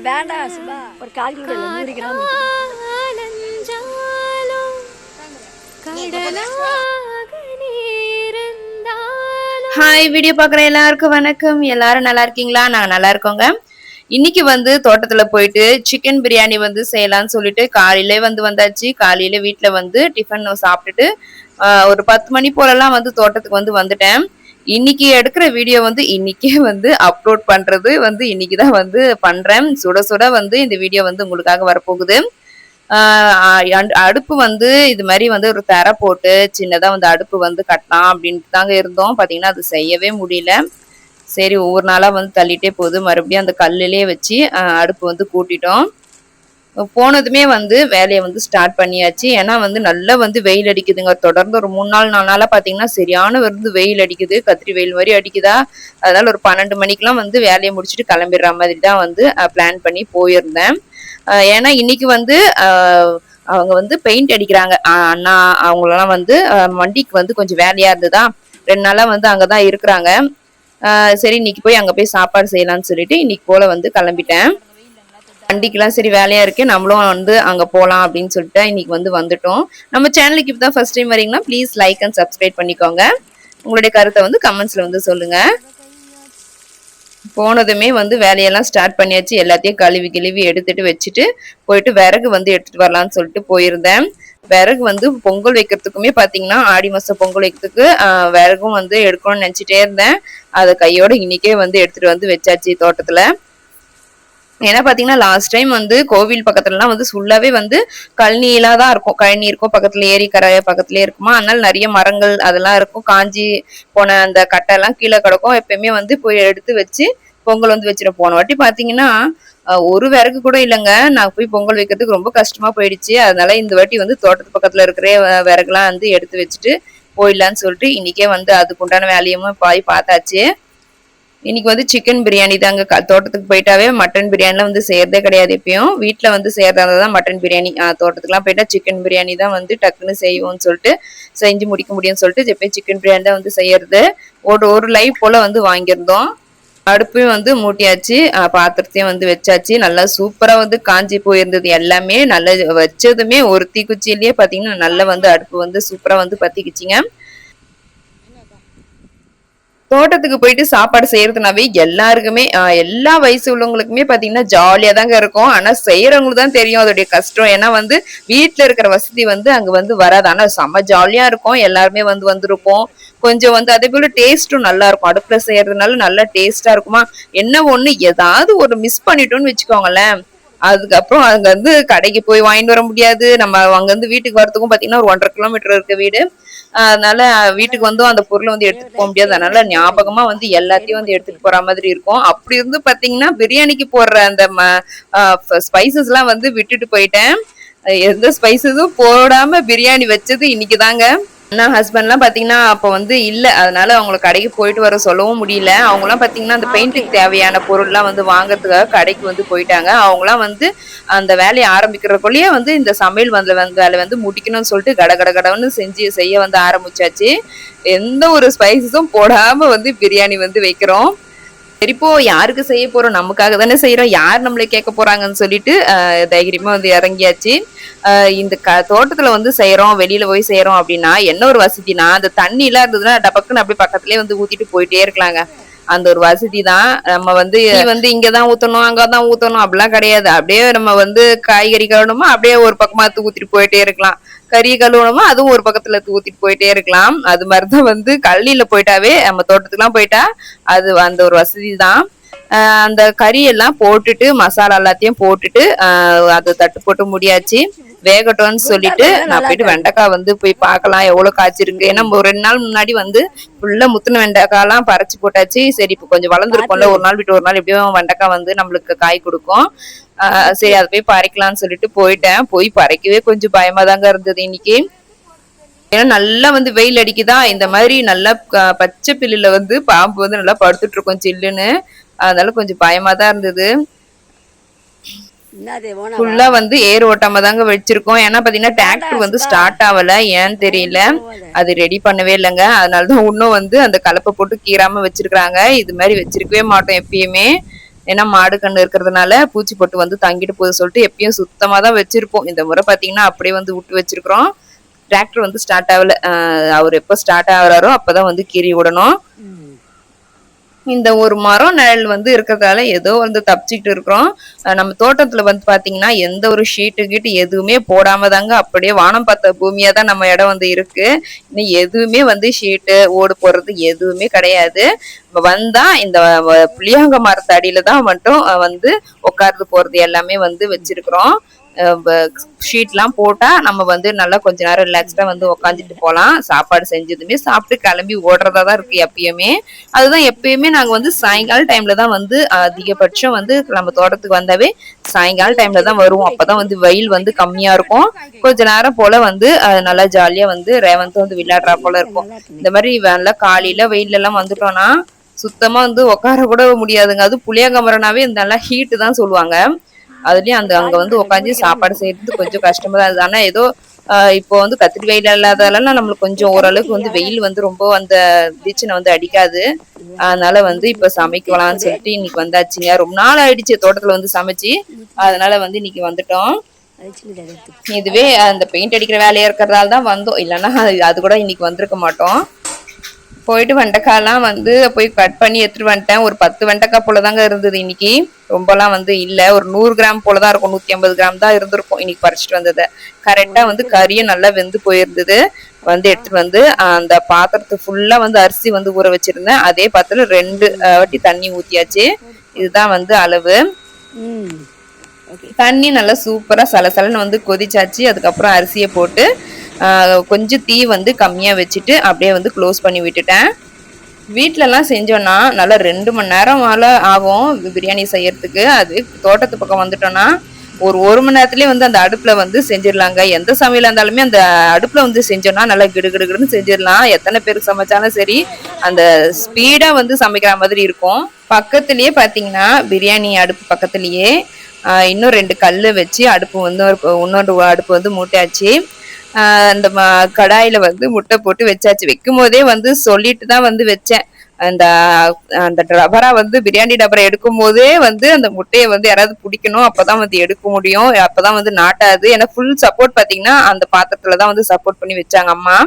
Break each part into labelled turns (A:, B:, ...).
A: வேண்டாம் சுபா, ஒரு 1/4 கிலோ இல்லை, 100 கிராம்.
B: ஹாய், வீடியோ பார்க்குற எல்லாருக்கும் வணக்கம். எல்லாரும் நல்லா இருக்கீங்களா? நாங்கள் நல்லா இருக்கோங்க. இன்னைக்கு வந்து தோட்டத்துல போயிட்டு சிக்கன் பிரியாணி வந்து செய்யலாம்னு சொல்லிட்டு காலையிலே வந்தாச்சு. காலையில வீட்டுல வந்து டிஃபன் சாப்பிட்டுட்டு ஒரு 10 மணி போலலாம் வந்து தோட்டத்துக்கு வந்துட்டேன். இன்னைக்கு எடுக்கிற வீடியோ வந்து இன்னைக்கே வந்து அப்லோட் பண்றது வந்து இன்னைக்குதான் வந்து பண்றேன். சுட சுட வந்து இந்த வீடியோ வந்து உங்களுக்காக வரப்போகுது. அடுப்பு வந்து இது மாதிரி வந்து ஒரு தரை போட்டு சின்னதா வந்து அடுப்பு வந்து கட்டலாம் அப்படின்ட்டு தாங்க இருந்தோம். பாத்தீங்கன்னா அது செய்யவே முடியல. சரி, ஒவ்வொரு நாளா வந்து தள்ளிட்டே போகுது. மறுபடியும் அந்த கல்லுலயே வச்சு அடுப்பு வந்து கூட்டிட்டோம். போனதுமே வந்து வேலையை வந்து ஸ்டார்ட் பண்ணியாச்சு. ஏன்னா வந்து நல்லா வந்து வெயில் அடிக்குதுங்க. தொடர்ந்து ஒரு 3 நாள் 4 நாளா பாத்தீங்கன்னா சரியான வந்து வெயில் அடிக்குது. கத்திரி வெயில் மாதிரி அடிக்குதா. அதனால ஒரு 12 மணிக்கெல்லாம் வந்து வேலையை முடிச்சுட்டு கிளம்பிடுற மாதிரி தான் வந்து பிளான் பண்ணி போயிருந்தேன். ஏன்னா இன்னைக்கு வந்து அவங்க வந்து பெயிண்ட் அடிக்கிறாங்க. அண்ணா அவங்களெல்லாம் வந்து வண்டிக்கு வந்து கொஞ்சம் வேலையா இருந்ததா, 2 நாளா வந்து அங்கதான் இருக்கிறாங்க. சரி, இன்னைக்கு போய் அங்க போய் சாப்பாடு செய்யலாம்னு சொல்லிட்டு இன்னைக்கு போல வந்து கிளம்பிட்டேன். வண்டிக்கெல்லாம் சரி வேலையா இருக்கு, நம்மளும் வந்து அங்க போலாம் அப்படின்னு சொல்லிட்டு இன்னைக்கு வந்துட்டோம். நம்ம சேனலுக்கு இப்பதான் ஃபர்ஸ்ட் டைம் வரீங்கன்னா ப்ளீஸ் லைக் அண்ட் சப்ஸ்கிரைப் பண்ணிக்கோங்க. உங்களுடைய கருத்தை வந்து கமெண்ட்ஸ்ல வந்து சொல்லுங்க. போனதுமே வந்து வேலையெல்லாம் ஸ்டார்ட் பண்ணியாச்சு. எல்லாத்தையும் கழுவி எடுத்துட்டு வச்சுட்டு போயிட்டு விறகு வந்து எடுத்துட்டு வரலாம்னு சொல்லிட்டு போயிருந்தேன். விறகு வந்து பொங்கல் வைக்கிறதுக்குமே பாத்தீங்கன்னா ஆடி மாசம் பொங்கல் வைக்கிறதுக்கு விறகும் வந்து எடுக்கணும்னு நினைச்சிட்டே இருந்தேன். அதை கையோட இன்னைக்கே வந்து எடுத்துட்டு வந்து வச்சாச்சு தோட்டத்துல. ஏன்னா பாத்தீங்கன்னா லாஸ்ட் டைம் வந்து கோவில் பக்கத்துலலாம் வந்து ஃபுல்லாவே வந்து கழனியெல்லாம் தான் இருக்கும். கழனி இருக்கும், பக்கத்துல ஏரிக்கரை பக்கத்துலயே இருக்குமா. அதனால நிறைய மரங்கள் அதெல்லாம் இருக்கும். காஞ்சி போன அந்த கட்டை எல்லாம் கீழே கிடக்கும். எப்பயுமே வந்து போய் எடுத்து வச்சு பொங்கல் வந்து வச்சிடும். போன வாட்டி பாத்தீங்கன்னா ஒரு விறகு கூட இல்லைங்க. நான் போய் பொங்கல் வைக்கிறதுக்கு ரொம்ப கஷ்டமா போயிடுச்சு. அதனால இந்த வாட்டி வந்து தோட்டத்து பக்கத்துல இருக்கிற விறகுலாம் வந்து எடுத்து வச்சுட்டு போயிடலான்னு சொல்லிட்டு இன்னைக்கே வந்து அதுக்கு உண்டான வேலையும் போய் பார்த்தாச்சு. இன்னைக்கு வந்து சிக்கன் பிரியாணி தாங்க. தோட்டத்துக்கு போயிட்டாவே மட்டன் பிரியாணிலாம் வந்து செய்யறதே கிடையாது. எப்பயும் வீட்டுல வந்து செய்யறதா தான் மட்டன் பிரியாணி. தோட்டத்துக்குலாம் போயிட்டா சிக்கன் பிரியாணி தான் வந்து டக்குன்னு செய்வோம்னு சொல்லிட்டு செஞ்சு முடிக்க முடியும்னு சொல்லிட்டு எப்பயும் சிக்கன் பிரியாணி தான் வந்து செய்யறது. ஒரு லைவ் போல வந்து வாங்கியிருந்தோம். அடுப்பையும் வந்து மூட்டியாச்சு, பாத்திரத்தையும் வந்து வச்சாச்சு. நல்லா சூப்பரா வந்து காஞ்சி போயிருந்தது. எல்லாமே நல்லா வச்சதுமே ஒரு தீக்குச்சியிலேயே பாத்தீங்கன்னா நல்லா வந்து அடுப்பு வந்து சூப்பரா வந்து பத்திக்குச்சிங்க. தோட்டத்துக்கு போயிட்டு சாப்பாடு செய்யறதுனாவே எல்லாருக்குமே எல்லா வயசு உள்ளவங்களுக்குமே பாத்தீங்கன்னா ஜாலியா தாங்க இருக்கும். ஆனா செய்யறவங்களுக்கு தான் தெரியும் அதோடைய கஷ்டம். ஏன்னா வந்து வீட்டுல இருக்கிற வசதி வந்து அங்க வந்து வராது. ஆனா செம்ம ஜாலியா இருக்கும். எல்லாருமே வந்திருப்போம். கொஞ்சம் வந்து அதே போல டேஸ்டும் நல்லா இருக்கும். அடுப்புல செய்யறதுனால நல்லா டேஸ்டா இருக்குமா. என்ன ஒண்ணு ஏதாவது ஒரு மிஸ் பண்ணிட்டோம்னு வச்சுக்கோங்களேன், அதுக்கப்புறம் அங்க வந்து கடைக்கு போய் வாங்கிட்டு வர முடியாது. நம்ம அங்க இருந்து வீட்டுக்கு வரதுக்கும் பாத்தீங்கன்னா ஒரு 1.5 கிலோமீட்டர் இருக்கு வீடு. அதனால வீட்டுக்கு வந்து அந்த பொருளை வந்து எடுத்துட்டு போக முடியாது. அதனால ஞாபகமா வந்து எல்லாத்தையும் வந்து எடுத்துட்டு போற மாதிரி இருக்கும். அப்படி இருந்து பாத்தீங்கன்னா பிரியாணிக்கு போடுற அந்த ஸ்பைசஸ் எல்லாம் வந்து விட்டுட்டு போயிட்டேன். எந்த ஸ்பைசஸும் போடாம பிரியாணி வச்சது இன்னைக்குதாங்க. ஆனா ஹஸ்பண்ட்லாம் பாத்தீங்கன்னா அப்ப வந்து இல்ல. அதனால அவங்களை கடைக்கு போயிட்டு வர சொல்லவும் முடியல. அவங்கலாம் பாத்தீங்கன்னா அந்த பெயிண்ட்டுக்கு தேவையான பொருள்லாம் வந்து வாங்குறதுக்காக கடைக்கு வந்து போயிட்டாங்க. அவங்களாம் வந்து அந்த வேலையை ஆரம்பிக்கிறக்குள்ளேயே வந்து இந்த சமையல் வேலை வந்து முடிக்கணும்னு சொல்லிட்டு கடன்னு செய்ய வந்து ஆரம்பிச்சாச்சு. எந்த ஒரு ஸ்பைசஸும் போடாம வந்து பிரியாணி வந்து வைக்கிறோம். சரிப்போ யாருக்கு செய்ய போறோம், நமக்காக தானே செய்யறோம், யார் நம்மளை கேட்க போறாங்கன்னு சொல்லிட்டு தைரியமா வந்து இறங்கியாச்சு. இந்த தோட்டத்துல வந்து செய்யறோம், வெளியில போய் செய்யறோம் அப்படின்னா என்ன ஒரு வசதினா, அந்த தண்ணி எல்லாம் இருந்ததுன்னா டபக்குன்னு அப்படியே பக்கத்துலயே வந்து ஊத்திட்டு போயிட்டே இருக்கலாங்க. அந்த ஒரு வசதி தான். நம்ம வந்து இங்கதான் ஊத்தணும் அங்கதான் ஊத்தணும் அப்படிலாம் கிடையாது. அப்படியே நம்ம வந்து காய்கறி கழுவணுமா அப்படியே ஒரு பக்கமா ஊத்திட்டு போயிட்டே இருக்கலாம். கறி கழுவணுமா அதுவும் ஒரு பக்கத்துல ஊத்திட்டு போயிட்டே இருக்கலாம். அது மாதிரிதான் வந்து கழனியில போயிட்டாவே நம்ம தோட்டத்துக்குலாம் போயிட்டா அது அந்த ஒரு வசதி தான். அந்த கறி எல்லாம் போட்டுட்டு மசாலா எல்லாத்தையும் போட்டுட்டு அது தட்டு போட்டு முடியாச்சு. வேகட்டும்னு சொல்லிட்டு நான் போயிட்டு வெண்டைக்காய் வந்து போய் பார்க்கலாம் எவ்வளவு காய்ச்சிருக்கு. ஏன்னா ஒரு 2 நாள் முன்னாடி வந்து ஃபுல்லா முத்தின வெண்டைக்காய் எல்லாம் பறிச்சு போட்டாச்சு. சரி, இப்ப கொஞ்சம் வளர்ந்துருக்கும்ல, ஒரு நாள் விட்டு ஒரு நாள் எப்படியும் வெண்டைக்காய் வந்து நம்மளுக்கு காய் கொடுக்கும். சரி, அதை போய் பறிக்கலாம்னு சொல்லிட்டு போயிட்டேன். போய் பறிக்கவே கொஞ்சம் பயமா தாங்க இருந்தது இன்னைக்கு. ஏன்னா நல்லா வந்து வெயில் அடிக்குதா. இந்த மாதிரி நல்லா பச்சை பில்லுல வந்து பாம்பு வந்து நல்லா படுத்துட்டு இருக்கும் சில்லுன்னு. அதனால கொஞ்சம் பயமா தான் இருந்தது. ஃபுல்லா வந்து ஏர் ஓட்டாம தாங்க வச்சிருக்கோம். ஏன்னா பாத்தீங்கன்னா டிராக்டர் வந்து ஸ்டார்ட் ஆகல, ஏன்னு தெரியல. அது ரெடி பண்ணவே இல்லைங்க. அதனாலதான் இன்னும் வந்து அந்த கலப்பை போட்டு கீறாம வச்சிருக்காங்க. இது மாதிரி வச்சிருக்கவே மாட்டோம் எப்பயுமே. ஏன்னா மாடு கண்ணு இருக்கிறதுனால பூச்சி பொட்டு வந்து தங்கிட்டு போகுது சொல்லிட்டு எப்பயும் சுத்தமா தான் வச்சிருப்போம். இந்த முறை பாத்தீங்கன்னா அப்படியே வந்து விட்டு வச்சிருக்கிறோம். டிராக்டர் வந்து ஸ்டார்ட் ஆகல. அவர் எப்போ ஸ்டார்ட் ஆகுறாரோ அப்பதான் வந்து கீறி விடணும். இந்த ஒரு மரம் நிழல் வந்து இருக்கிறதால ஏதோ வந்து தப்பிச்சுக்கிட்டு இருக்கிறோம். நம்ம தோட்டத்துல வந்து பாத்தீங்கன்னா எந்த ஒரு ஷீட்டு எதுவுமே போடாம தாங்க அப்படியே வானம் பார்த்த பூமியா தான் நம்ம இடம் வந்து இருக்கு. இன்னும் எதுவுமே வந்து ஷீட்டு ஓடு போடுறது எதுவுமே கிடையாது. வந்தா இந்த புளியாங்க மரத்து அடியில தான் மட்டும் வந்து உட்கார்ந்து போறது எல்லாமே வந்து வச்சிருக்கிறோம். ஷீட்லாம் போட்டா நம்ம வந்து நல்லா கொஞ்ச நேரம் ரிலாக்ஸ்டா வந்து உக்காந்துட்டு போகலாம். சாப்பாடு செஞ்சதுமே சாப்பிட்டு கிளம்பி ஓடுறதா தான் இருக்கு எப்பயுமே. அதுதான் எப்பயுமே நாங்க வந்து சாயங்கால டைம்ல தான் வந்து அதிகபட்சம் வந்து நம்ம தோட்டத்துக்கு வந்தாவே சாயங்கால டைம்ல தான் வருவோம். அப்பதான் வந்து வெயில் வந்து கம்மியா இருக்கும். கொஞ்ச நேரம் போல வந்து நல்லா ஜாலியா வந்து ரேவந்த் வந்து விளையாடுறா போல இருக்கும். இந்த மாதிரி நல்லா காலையில வெயில்ல எல்லாம் வந்துட்டோம்னா சுத்தமா வந்து உட்கார கூட முடியாதுங்க. அது புளியாங்கமரனாவே நல்லா ஹீட்டு தான் சொல்லுவாங்க. அதுலயும் அங்க வந்து உட்காந்து சாப்பாடு செய்யறது கொஞ்சம் கஷ்டமா தான் இருந்தது. ஆனா ஏதோ இப்போ வந்து கத்திரி வெயில் இல்லாததால நம்மளுக்கு கொஞ்சம் ஓரளவுக்கு வந்து வெயில் வந்து ரொம்ப அந்த பீச்சனை வந்து அடிக்காது. அதனால வந்து இப்ப சமைக்கலாம்னு சொல்லிட்டு இன்னைக்கு வந்தாச்சுங்க. ரொம்ப நாள் ஆயிடுச்சு தோட்டத்துல வந்து சமைச்சு. அதனால வந்து இன்னைக்கு வந்துட்டோம். இதுவே அந்த பெயிண்ட் அடிக்கிற வேலையா இருக்கிறதால தான் வந்தோம். இல்லைன்னா அது கூட இன்னைக்கு வந்திருக்க மாட்டோம். போயிட்டு வெண்டைக்காய்லாம் வந்து போய் கட் பண்ணி எடுத்துட்டு வந்துட்டேன். ஒரு 10 வெண்டைக்காய் போலதாங்க இருந்தது இன்னைக்கு. ரொம்பலாம் வந்து இல்ல. ஒரு 100 கிராம் போலதான் இருக்கும். 150 கிராம் தான் இருந்திருக்கும் இன்னைக்கு பறிச்சுட்டு வந்தது. கரெக்டா வந்து கறியும் நல்லா வெந்து போயிருந்தது. வந்து எடுத்துட்டு வந்து அந்த பாத்திரத்து ஃபுல்லா வந்து அரிசி வந்து ஊற வச்சிருந்தேன். அதே பாத்திரம் 2 வாட்டி தண்ணி ஊத்தியாச்சு. இதுதான் வந்து அளவு. தண்ணி நல்லா சூப்பரா சலசலன்னு வந்து கொதிச்சாச்சு. அதுக்கப்புறம் அரிசியை போட்டு கொஞ்சம் தீ வந்து கம்மியா வச்சுட்டு அப்படியே வந்து க்ளோஸ் பண்ணி விட்டுட்டேன். வீட்டிலலாம் செஞ்சோன்னா நல்லா 2 மணி நேரம் மேலே ஆகும் பிரியாணி செய்யறதுக்கு. அது தோட்டத்து பக்கம் வந்துட்டோன்னா ஒரு மணி நேரத்துலேயே வந்து அந்த அடுப்பில் வந்து செஞ்சிடலாங்க. எந்த சமையலாக இருந்தாலுமே அந்த அடுப்பில் வந்து செஞ்சோன்னா நல்லா கிடுகிடுன்னு செஞ்சிடலாம். எத்தனை பேருக்கு சமைச்சாலும் சரி அந்த ஸ்பீடாக வந்து சமைக்கிற மாதிரி இருக்கும். பக்கத்துலேயே பார்த்தீங்கன்னா பிரியாணி அடுப்பு பக்கத்துலேயே இன்னும் 2 கல் வச்சு அடுப்பு வந்து இன்னொரு அடுப்பு வந்து மூட்டாச்சு. அந்த கடாயில வந்து முட்டை போட்டு வச்சாச்சு. வைக்கும் போதே வந்து சொல்லிட்டு தான் வந்து வச்சேன். அந்த டபரா வந்து பிரியாணி டபரா எடுக்கும் போதே வந்து அந்த முட்டையை வந்து யாராவது பிடிக்கணும். அப்பதான் வந்து எடுக்க முடியும். அப்பதான் வந்து நாட்டாது. ஏன்னா ஃபுல் சப்போர்ட் பாத்தீங்கன்னா அந்த பாத்திரத்துலதான் வந்து சப்போர்ட் பண்ணி வச்சாங்க அம்மா.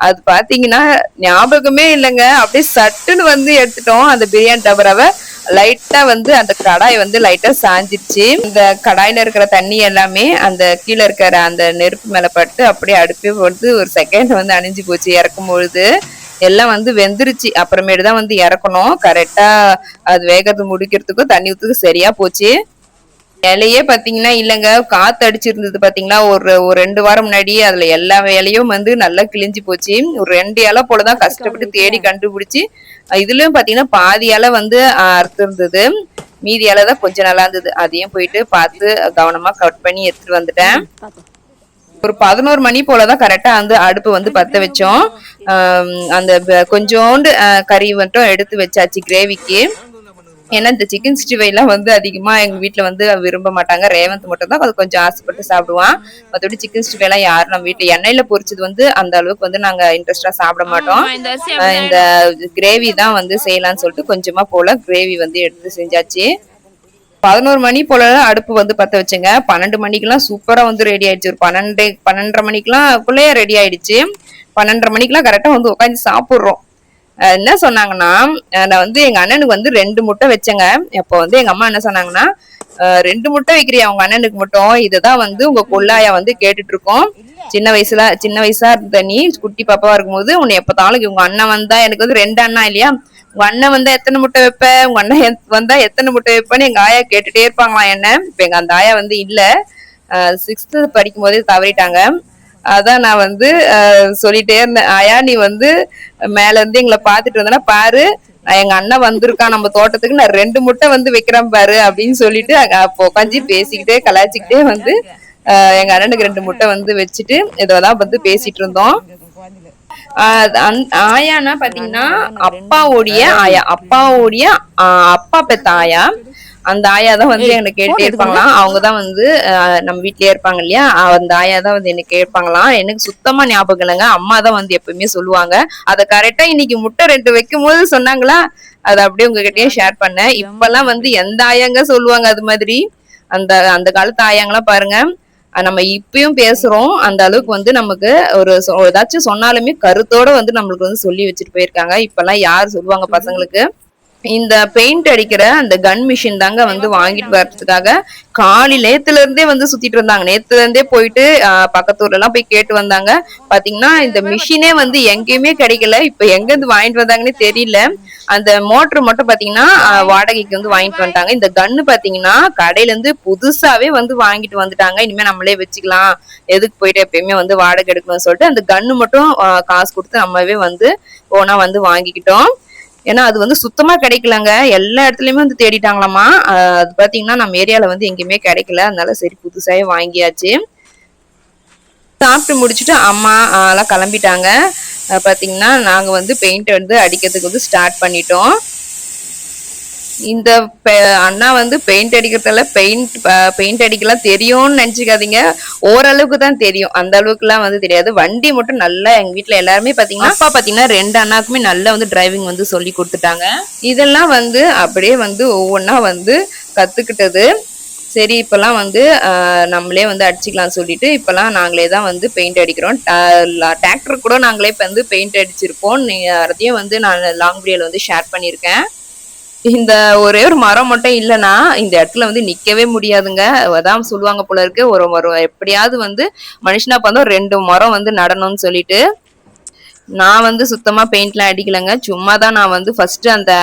B: அது பாத்தீங்கன்னா ஞாபகமே இல்லைங்க. அப்படியே சட்டுன்னு வந்து எடுத்துட்டோம் அந்த பிரியாணி டபராவை. லைட்டா வந்து அந்த கடாய் வந்து லைட்டா சாஞ்சிருச்சு. இந்த கடாயில இருக்கிற தண்ணி எல்லாமே அந்த கீழே இருக்கிற அந்த நெருப்பு மேல பட்டு அப்படியே அடுப்பே வந்து ஒரு செகண்ட் வந்து அணிஞ்சு போச்சு. இறக்கும் பொழுது எல்லாம் வந்து வெந்துருச்சு. அப்புறமேட்டு தான் வந்து இறக்கணும். கரெக்டா அது வேகத்தை முடிக்கிறதுக்கும் தண்ணி ஊத்துக்கு சரியா போச்சு. இலையே பாத்தீங்கன்னா இல்லைங்க, காத்து அடிச்சிருந்தது பாத்தீங்களா ஒரு 2 வாரம் முன்னாடி. அதுல எல்லா வேலையும் வந்து நல்லா கிழிஞ்சு போச்சு. ஒரு 2 இலை போலதான் கஷ்டப்பட்டு தேடி கண்டுபிடிச்சு. இதுலயும் பாத்தீங்கன்னா பாதி இலை வந்து அறுத்து இருந்தது. மீதி இலை தான் கொஞ்சம் நல்லா இருந்தது. அதையும் போயிட்டு பார்த்து கவனமா கட் பண்ணி எடுத்துட்டு வந்துட்டேன். ஒரு 11 மணி போலதான் கரெக்டா வந்து அடுப்பு வந்து பத்த வச்சோம். அந்த கொஞ்சோண்டு கறி மட்டும் எடுத்து வச்சாச்சு கிரேவிக்கு. ஏன்னா இந்த சிக்கன் 65 எல்லாம் வந்து அதிகமா எங்க வீட்டுல வந்து விரும்ப மாட்டாங்க. ரேவந்த் மட்டும் தான் அது கொஞ்சம் ஆசைப்பட்டு சாப்பிடுவான். மற்றபடி சிக்கன் 65 எல்லாம் யாரும் நம்ம வீட்டுல எண்ணெயில பொரிச்சது வந்து அந்த அளவுக்கு வந்து நாங்க இன்ட்ரெஸ்டா சாப்பிட மாட்டோம். இந்த கிரேவி தான் வந்து செய்யலாம்னு சொல்லிட்டு கொஞ்சமா போல கிரேவி வந்து எடுத்து செஞ்சாச்சு. 11 மணி போல அடுப்பு வந்து பத்த வச்சுங்க. 12 மணிக்கெல்லாம் சூப்பரா வந்து ரெடி ஆயிடுச்சு. ஒரு 12:30 மணிக்கெல்லாம் ரெடி ஆயிடுச்சு. 12:30 மணிக்கெல்லாம் கரெக்டா வந்து உட்காந்து சாப்பிடுறோம். என்ன சொன்னாங்கன்னா, நான் வந்து எங்க அண்ணனுக்கு வந்து 2 முட்டை வச்சேங்க. அப்போ வந்து எங்க அம்மா என்ன சொன்னாங்கன்னா, 2 முட்டை வைக்கிறியா உங்க அண்ணனுக்கு மட்டும், இதுதான் வந்து உங்க கொள்ளாயா வந்து கேட்டுட்டு இருக்கோம். சின்ன வயசா இருந்த நீ குட்டி பாப்பாவா இருக்கும்போது உன்னை எப்பத்தாலும் உங்க அண்ணன் வந்தா, எனக்கு வந்து 2 அண்ணா இல்லையா, உங்க அண்ணன் வந்தா எத்தனை முட்டை வைப்ப, உங்க அண்ணன் வந்தா எத்தனை முட்டை வைப்பன்னு எங்க ஆயா கேட்டுட்டே இருப்பாங்களாம் என்ன. இப்ப எங்க அந்த ஆயா வந்து இல்ல, 6th படிக்கும் போதே தவறிட்டாங்க. அதான் நான் வந்து சொல்லிட்டே இருந்தேன், ஆயா நீ வந்து மேல இருந்து எங்களை பாத்துட்டு வந்தேன்னா பாரு, எங்க அண்ணன் வந்திருக்கான் நம்ம தோட்டத்துக்கு, நான் 2 முட்டை வந்து வைக்கிறேன் பாரு அப்படின்னு சொல்லிட்டு அப்போ உட்காந்து பேசிக்கிட்டே கலாய்ச்சிக்கிட்டே வந்து எங்க அண்ணனுக்கு 2 முட்டை வந்து வச்சுட்டு இதெல்லாம் வந்து பேசிட்டு இருந்தோம். ஆயானா பாத்தீங்கன்னா அப்பாவுடைய ஆயா, அப்பாவுடைய அப்பா பெத்த ஆயா. அந்த ஆயா தான் வந்து என்ன கேட்டே இருப்பாங்களாம். அவங்கதான் வந்து நம்ம வீட்லயே இருப்பாங்க இல்லையா, அந்த ஆயா தான் வந்து என்ன கேட்பாங்களாம். எனக்கு சுத்தமா ஞாபகம் இல்லைங்க. அம்மா தான் வந்து எப்பவுமே சொல்லுவாங்க. அதை கரெக்டா இன்னைக்கு முட்டை 2 வைக்கும் போது சொன்னாங்களா, அதை அப்படியே உங்ககிட்டயே ஷேர் பண்ணேன். இப்பெல்லாம் வந்து எந்த ஆயாங்க சொல்லுவாங்க அது மாதிரி. அந்த அந்த காலத்து ஆயாங்கெல்லாம் பாருங்க, நம்ம இப்பயும் பேசுறோம். அந்த அளவுக்கு வந்து நமக்கு ஒரு ஏதாச்சும் சொன்னாலுமே கருத்தோட வந்து நம்மளுக்கு வந்து சொல்லி வச்சுட்டு போயிருக்காங்க. இப்பெல்லாம் யார் சொல்லுவாங்க பசங்களுக்கு. இந்த பெயிண்ட் அடிக்கிற அந்த கன் மிஷின் தாங்க வந்து வாங்கிட்டு வர்றதுக்காக நேத்துல இருந்தே வந்து சுத்திட்டு இருந்தாங்க. நேத்துல இருந்தே போயிட்டு பக்கத்தூர்ல எல்லாம் போய் கேட்டு வந்தாங்க. பாத்தீங்கன்னா இந்த மிஷினே வந்து எங்கேயுமே கிடைக்கல. இப்ப எங்க இருந்து வாங்கிட்டு வந்தாங்கன்னே தெரியல. அந்த மோட்டர் மட்டும் பாத்தீங்கன்னா வாடகைக்கு வந்து வாங்கிட்டு வந்துட்டாங்க. இந்த கன்னு பாத்தீங்கன்னா கடையில இருந்து புதுசாவே வந்து வாங்கிட்டு வந்துட்டாங்க. இனிமே நம்மளே வச்சுக்கலாம், எதுக்கு போயிட்டு எப்பயுமே வந்து வாடகை எடுக்கணும்னு சொல்லிட்டு அந்த கன்னு மட்டும் காசு கொடுத்து நம்மவே வந்து ஓனா வந்து வாங்கிக்கிட்டோம். ஏன்னா அது வந்து சுத்தமா கிடைக்கலங்க. எல்லா இடத்துலயுமே வந்து தேடிட்டாங்களாமா. அது பாத்தீங்கன்னா நம்ம ஏரியால வந்து எங்கேயுமே கிடைக்கல. அதனால சரி புதுசாவே வாங்கியாச்சு. சாப்பிட்டு முடிச்சுட்டு அம்மா எல்லாம் கிளம்பிட்டாங்க. பாத்தீங்கன்னா நாங்க வந்து பெயிண்ட் வந்து அடிக்கிறதுக்கு வந்து ஸ்டார்ட் பண்ணிட்டோம். இந்த அண்ணா வந்து பெயிண்ட் அடிக்கிறதால பெயிண்ட் அடிக்கலாம் தெரியும்னு நினைச்சுக்காதீங்க. ஓரளவுக்கு தான் தெரியும், அந்த அளவுக்கு எல்லாம் வந்து தெரியாது. வண்டி மட்டும் நல்லா எங்க வீட்டுல எல்லாருமே பாத்தீங்கன்னா அப்பா பாத்தீங்கன்னா 2 அண்ணாக்குமே நல்லா வந்து டிரைவிங் வந்து சொல்லி கொடுத்துட்டாங்க. இதெல்லாம் வந்து அப்படியே வந்து ஒவ்வொன்னா வந்து கத்துக்கிட்டது. சரி இப்பெல்லாம் வந்து நம்மளே வந்து அடிச்சுக்கலாம் சொல்லிட்டு இப்பெல்லாம் நாங்களே தான் வந்து பெயிண்ட் அடிக்கிறோம். டிராக்டர் கூட நாங்களே இப்ப வந்து பெயிண்ட் அடிச்சிருப்போம். அதையும் வந்து நான் லாங் வீடியோல வந்து ஷேர் பண்ணியிருக்கேன். இந்த ஒரே ஒரு மரம் மட்டும் இல்லைன்னா இந்த இடத்துல வந்து நிக்கவே முடியாதுங்க. அதான் சொல்லுவாங்க போல இருக்கு, ஒரு எப்படியாவது வந்து மனுஷனா பார்த்தோம் 2 மரம் வந்து நடணும்னு சொல்லிட்டு. நான் வந்து சுத்தமா பெயிண்ட்லாம் அடிக்கலைங்க. சும்மா தான் நான் வந்து ஃபர்ஸ்ட் அந்த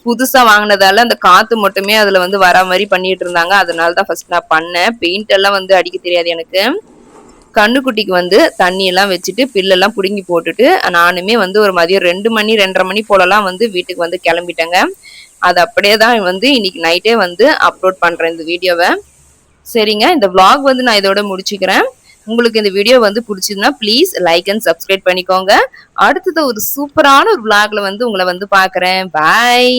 B: புதுசா வாங்கினதால அந்த காத்து மட்டுமே அதுல வந்து வர மாதிரி பண்ணிட்டு இருந்தாங்க. அதனால தான் ஃபர்ஸ்ட் நான் பண்ணேன். பெயிண்ட் எல்லாம் வந்து அடிக்க தெரியாது எனக்கு. கண்ணுக்குட்டிக்கு வந்து தண்ணி எல்லாம் வச்சுட்டு பில்லெல்லாம் புடுங்கி போட்டுட்டு நானுமே வந்து ஒரு மதியம் 2 மணி 2:30 மணி போலலாம் வந்து வீட்டுக்கு வந்து கிளம்பிட்டேங்க. அது அப்படியே தான் வந்து இன்னைக்கு நைட்டே வந்து அப்லோட் பண்றேன் இந்த வீடியோவை. சரிங்க, இந்த vlog வந்து நான் இதோட முடிச்சுக்கிறேன். உங்களுக்கு இந்த வீடியோ வந்து பிடிச்சதுன்னா ப்ளீஸ் லைக் அண்ட் சப்ஸ்கிரைப் பண்ணிக்கோங்க. அடுத்தது ஒரு சூப்பரான ஒரு vlogல வந்து உங்களை வந்து பார்க்குறேன். பாய்.